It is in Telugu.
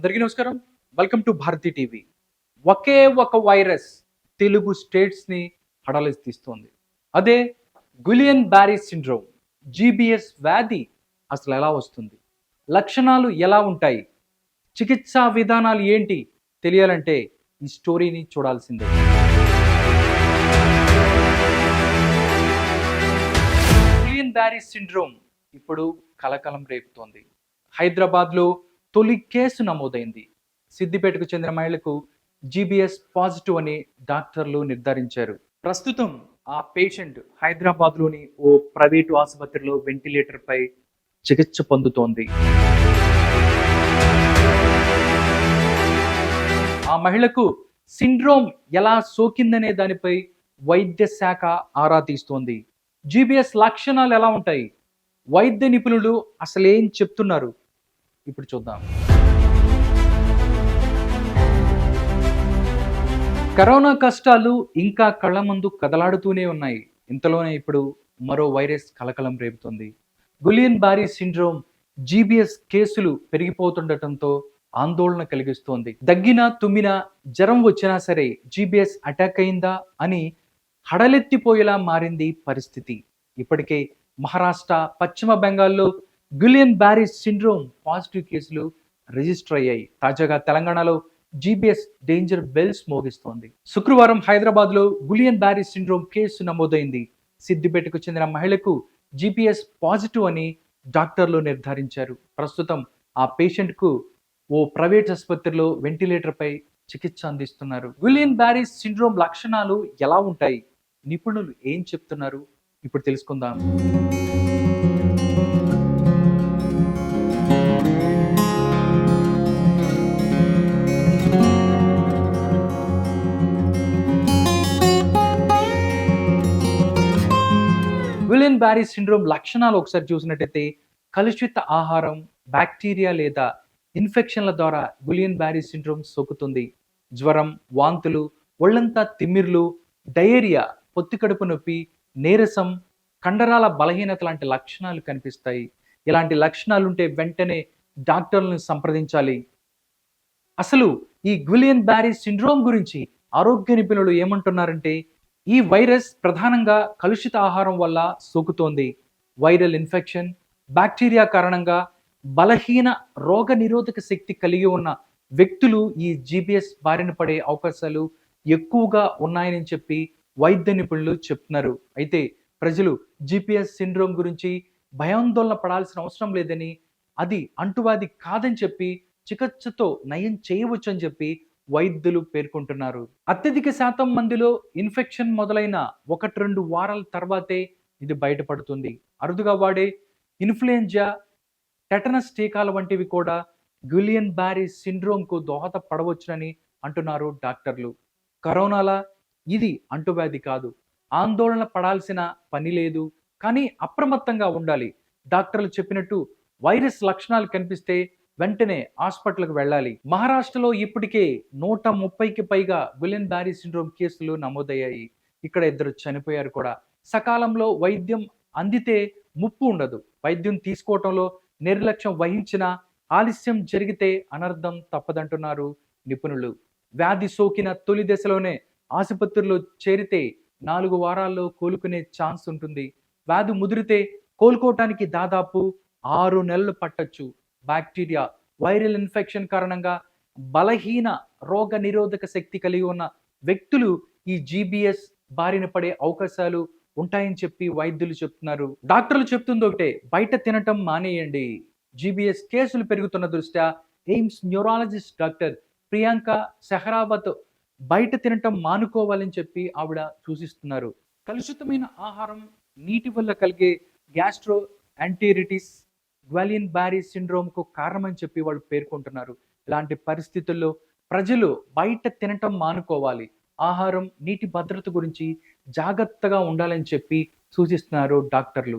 అందరికీ నమస్కారం. Welcome to Bharati TV. ఒకే ఒక వైరస్ తెలుగు స్టేట్స్‌ని హడలెత్తిస్తోంది. అదే గులియన్ బ్యారీ సిండ్రోమ్. జీబీఎస్ వ్యాధి అసలెలా వస్తుంది? లక్షణాలు ఎలా ఉంటాయి? చికిత్సా విధానాలు ఏంటి? తెలియాలంటే ఈ స్టోరీని చూడాల్సిందే. గులియన్ బ్యారీ సిండ్రోమ్ ఇప్పుడు కలకలం రేపుతోంది. హైదరాబాద్‌లో తొలి కేసు నమోదైంది. సిద్దిపేటకు చెందిన మహిళకు జీబీఎస్ పాజిటివ్ అని డాక్టర్లు నిర్ధారించారు. ప్రస్తుతం ఆ పేషెంట్ హైదరాబాద్‌లోని ఓ ప్రైవేటు ఆసుపత్రిలో వెంటిలేటర్‌పై చికిత్స పొందుతోంది. ఆ మహిళకు సిండ్రోమ్ ఎలా సోకిందనే దానిపై వైద్య శాఖ ఆరా తీస్తోంది. జీబీఎస్ లక్షణాలు ఎలా ఉంటాయి? వైద్య నిపుణులు అసలేం చెప్తున్నారు? ఇప్పుడు చూద్దాం. కరోనా కష్టాలు ఇంకా కళ్ళ ముందు కదలాడుతూనే ఉన్నాయి. ఇంతలోనే ఇప్పుడు మరో వైరస్ కలకలం రేపుతుంది. గులియన్ బారీ సిండ్రోమ్ జీబీఎస్ కేసులు పెరిగిపోతుండటంతో ఆందోళన కలిగిస్తోంది. దగ్గినా తుమ్మినా జ్వరం వచ్చినా సరే జీబీఎస్ అటాక్ అయిందా అని హడలెత్తిపోయేలా మారింది పరిస్థితి. ఇప్పటికే మహారాష్ట్ర, పశ్చిమ బెంగాల్లో గులియన్ బారీ సిండ్రోమ్ పాజిటివ్ కేసులు రిజిస్టర్ అయ్యాయి. తాజాగా తెలంగాణలో జీబీఎస్ డేంజర్ బెల్స్ మోగిస్తోంది. శుక్రవారం హైదరాబాద్లో గులియన్ బారీ సిండ్రోమ్ కేసు నమోదైంది. సిద్దిపేటకు చెందిన మహిళకు జీబీఎస్ పాజిటివ్ అని డాక్టర్లు నిర్ధారించారు. ప్రస్తుతం ఆ పేషెంట్కు ఓ ప్రైవేట్ ఆసుపత్రిలో వెంటిలేటర్పై చికిత్స అందిస్తున్నారు. గులియన్ బారీ సిండ్రోమ్ లక్షణాలు ఎలా ఉంటాయి? నిపుణులు ఏం చెప్తున్నారు? ఇప్పుడు తెలుసుకుందాం. గులియన్ బారీ సిండ్రోమ్ లక్షణాలు ఒకసారి చూసినట్టయితే కలుషిత ఆహారం, బ్యాక్టీరియా లేదా ఇన్ఫెక్షన్ల ద్వారా గులియన్ బారీ సిండ్రోమ్ సోకుతుంది. జ్వరం, వాంతులు, ఒళ్ళంతా తిమ్మిర్లు, డయేరియా, పొత్తి కడుపు నొప్పి, నీరసం, కండరాల బలహీనత లాంటి లక్షణాలు కనిపిస్తాయి. ఇలాంటి లక్షణాలుంటే వెంటనే డాక్టర్లను సంప్రదించాలి. అసలు ఈ గులియన్ బారీ సిండ్రోమ్ గురించి ఆరోగ్య నిపుణులు ఏమంటున్నారంటే ఈ వైరస్ ప్రధానంగా కలుషిత ఆహారం వల్ల సోకుతోంది. వైరల్ ఇన్ఫెక్షన్, బ్యాక్టీరియా కారణంగా బలహీన రోగ నిరోధక శక్తి కలిగి ఉన్న వ్యక్తులు ఈ జీబీఎస్ బారిన పడే అవకాశాలు ఎక్కువగా ఉన్నాయని చెప్పి వైద్య నిపుణులు చెప్తున్నారు. అయితే ప్రజలు జీబీఎస్ సిండ్రోమ్ గురించి భయాందోళన పడాల్సిన అవసరం లేదని, అది అంటువ్యాధి కాదని చెప్పి చికిత్సతో నయం చేయవచ్చని చెప్పి వైద్యులు పేర్కొంటున్నారు. అత్యధిక శాతం మందిలో ఇన్ఫెక్షన్ మొదలైన 1-2 వారాల తర్వాతే ఇది బయటపడుతుంది. అరుదుగా వాడే ఇన్ఫ్లుయెంజా, టెటనస్ టీకాల వంటివి కూడా గులియన్ బారీ సిండ్రోమ్కు దోహదపడవచ్చునని అంటున్నారు డాక్టర్లు. కరోనాలా ఇది అంటువ్యాధి కాదు. ఆందోళన పడాల్సిన పని లేదు. కానీ అప్రమత్తంగా ఉండాలి. డాక్టర్లు చెప్పినట్టు వైరస్ లక్షణాలు కనిపిస్తే వెంటనే హాస్పిటల్‌కి వెళ్ళాలి. మహారాష్ట్రలో ఇప్పటికే 130కి పైగా గులియన్ బారీ సిండ్రోమ్ కేసులు నమోదయ్యాయి. ఇక్కడ 2 చనిపోయారు కూడా. సకాలంలో వైద్యం అందితే ముప్పు ఉండదు. వైద్యం తీసుకోవటంలో నిర్లక్ష్యం వహించినా ఆలస్యం జరిగితే అనర్థం తప్పదంటున్నారు నిపుణులు. వ్యాధి సోకిన తొలి దశలోనే ఆసుపత్రిలో చేరితే 4 వారాల్లో కోలుకునే ఛాన్స్ ఉంటుంది. వ్యాధి ముదిరితే కోలుకోవటానికి దాదాపు 6 నెలలు పట్టొచ్చు. బ్యాక్టీరియా, వైరల్ ఇన్ఫెక్షన్ కారణంగా బలహీన రోగ నిరోధక శక్తి కలిగి ఉన్న వ్యక్తులు ఈ జీబీఎస్ బారిన పడే అవకాశాలు ఉంటాయని చెప్పి వైద్యులు చెప్తున్నారు. డాక్టర్లు చెప్తుంది ఒకటే, బయట తినటం మానేయండి. జీబీఎస్ కేసులు పెరుగుతున్న దృష్ట్యా AIIMS neurologist doctor Priyanka Sehrawat బయట తినటం మానుకోవాలని చెప్పి ఆవిడ సూచిస్తున్నారు. కలుషితమైన ఆహారం, నీటి వల్ల కలిగే గ్యాస్ట్రో ఎంటెరిటిస్ గులియన్ బారీ సిండ్రోమ్కు కారణమని చెప్పి వాళ్ళు పేర్కొంటున్నారు. ఇలాంటి పరిస్థితుల్లో ప్రజలు బయట తినటం మానుకోవాలి. ఆహారం, నీటి భద్రత గురించి జాగ్రత్తగా ఉండాలని చెప్పి సూచిస్తున్నారు డాక్టర్లు.